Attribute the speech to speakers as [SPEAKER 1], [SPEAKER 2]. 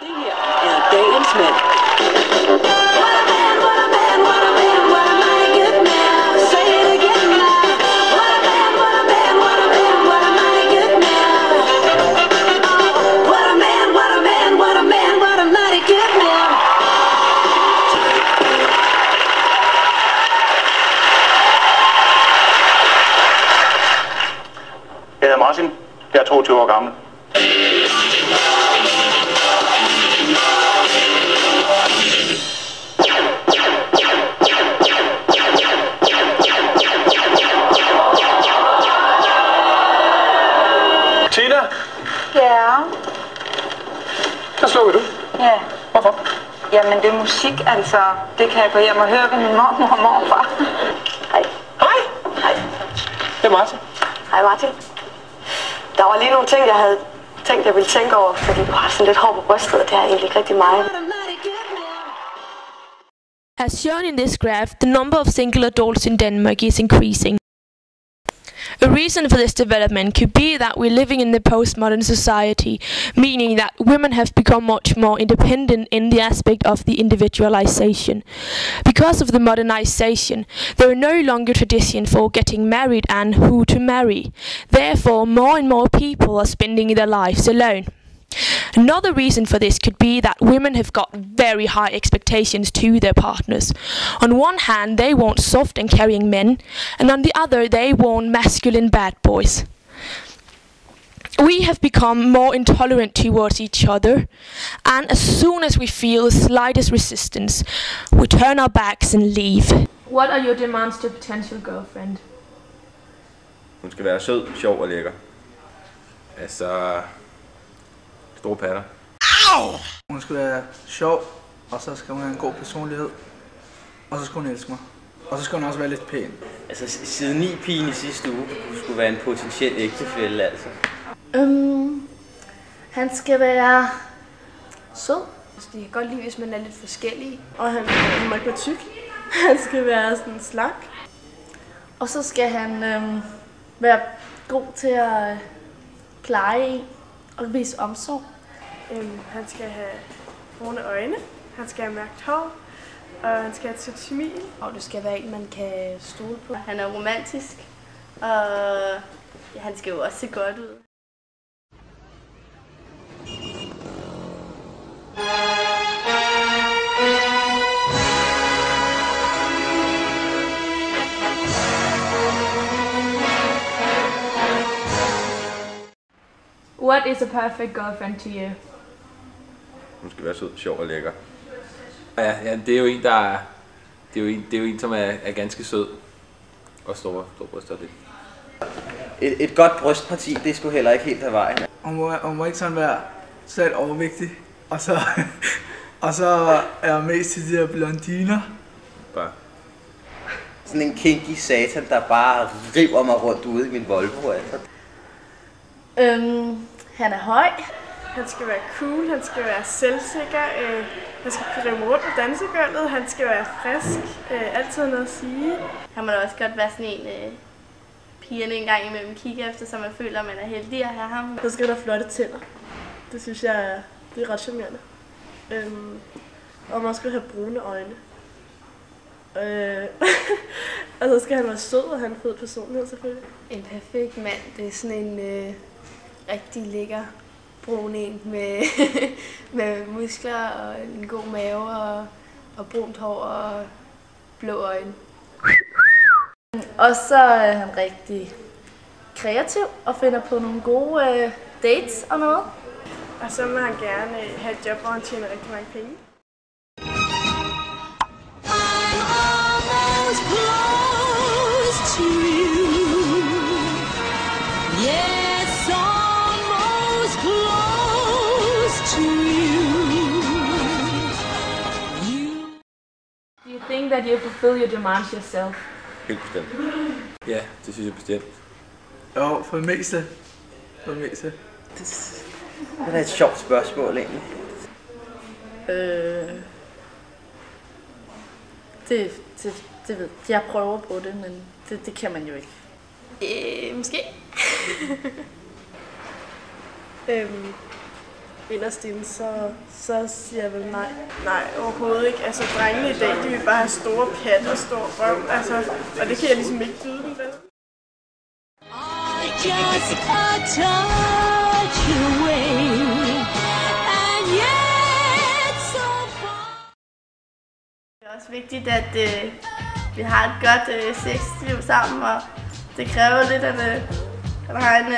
[SPEAKER 1] Det her er dagens mand.
[SPEAKER 2] Jeg hedder Martin. Jeg er 22 år gammel. Tina?
[SPEAKER 3] Ja?
[SPEAKER 2] Så slukker du.
[SPEAKER 3] Ja.
[SPEAKER 2] Hvorfor?
[SPEAKER 3] Jamen, det er musik, altså. Det kan jeg gå hjem og høre ved min mormor og morfar. Hej.
[SPEAKER 2] Hej.
[SPEAKER 3] Hej.
[SPEAKER 2] Det er Martin.
[SPEAKER 3] Hej, Martin. Der var lige nogle ting, jeg havde tænkt, jeg ville tænke over, fordi du har sådan lidt hår på brystet, og det er egentlig ikke rigtig mig.
[SPEAKER 4] As shown in this graph, the number of single adults in Denmark is increasing. A reason for this development could be that we're living in the postmodern society, meaning that women have become much more independent in the aspect of the individualization. Because of the modernization, there are no longer tradition for getting married and who to marry. Therefore, more and more people are spending their lives alone. Another reason for this could be that women have got very high expectations to their partners. On one hand, they want soft and caring men, and on the other, they want masculine bad boys. We have become more intolerant towards each other, and as soon as we feel the slightest resistance, we turn our backs and leave. What are your demands to a potential girlfriend?
[SPEAKER 5] Hun skal være sød, sjov og lækker. Altså... store patter.
[SPEAKER 6] Au! Hun skal være sjov, og så skal hun have en god personlighed. Og så skal hun elske mig. Og så skal hun også være lidt pæn.
[SPEAKER 7] Altså siden 9-pigen i sidste uge skulle være en potentiel ægtefælle, altså.
[SPEAKER 8] Han skal være sød. Jeg kan godt lide, hvis man er lidt forskellig. Og han må ikke være tyk. Han skal være sådan slank. Og så skal han være god til at pleje en og vise omsorg.
[SPEAKER 9] Han skal have brune øjne, han skal have mørkt hår, og han skal have et sødt smil.
[SPEAKER 8] Og det skal være en, man kan stole på. Han er romantisk, og ja, han skal jo også se godt ud.
[SPEAKER 4] What is a perfect girlfriend to you?
[SPEAKER 5] Hun skal være sød, sjov og lækker.
[SPEAKER 10] Ja, det er jo en, der er... Det er jo en, som er ganske sød. Og stor bryster lidt.
[SPEAKER 7] Et godt brystparti, det skulle heller ikke helt af vejen.
[SPEAKER 6] Hun må ikke sådan være slet overvægtig. Og så er jeg mest til de her blondiner.
[SPEAKER 5] Bare.
[SPEAKER 7] Sådan en kinky satan, der bare river mig rundt ude i min Volvo, altså.
[SPEAKER 8] Han er høj.
[SPEAKER 9] Han skal være cool, han skal være selvsikker, han skal kunne remme rundt på dansegulvet, han skal være frisk, altid noget at sige.
[SPEAKER 8] Han må da også godt være sådan en, pigerne en gang imellem kigger efter, så man føler, at man er heldig at have ham.
[SPEAKER 9] Så skal der flotte tænder. Det synes jeg, det er ret charmerende. Og man skal have brune øjne. Og så skal han være sød og have en fed personlighed selvfølgelig.
[SPEAKER 8] En perfekt mand, det er sådan en rigtig lækker brun en med muskler og en god mave og brunt hår og blå øjne. Og så er han rigtig kreativ og finder på nogle gode dates og noget.
[SPEAKER 9] Og så må han gerne have et job, hvor han tjener rigtig mange penge.
[SPEAKER 4] Do you think that you fulfill your demands yourself?
[SPEAKER 5] Helt bestemt.
[SPEAKER 10] Ja, det synes jeg bestemt.
[SPEAKER 6] Jo, for det meste.
[SPEAKER 7] Det er et sjovt spørgsmål egentlig.
[SPEAKER 8] Det ved jeg. Prøver på det, men det kan man jo ikke. Måske.
[SPEAKER 9] inderst inde, så siger jeg vel nej. Nej, overhovedet ikke. Altså, drengene i dag, de vil bare have store pat og stor røv, altså, og det kan jeg ligesom ikke byde dem, vel?
[SPEAKER 11] Just a touch away, and yet so far.
[SPEAKER 8] Det er også vigtigt, at vi har et godt sexliv sammen, og det kræver lidt, at man har en...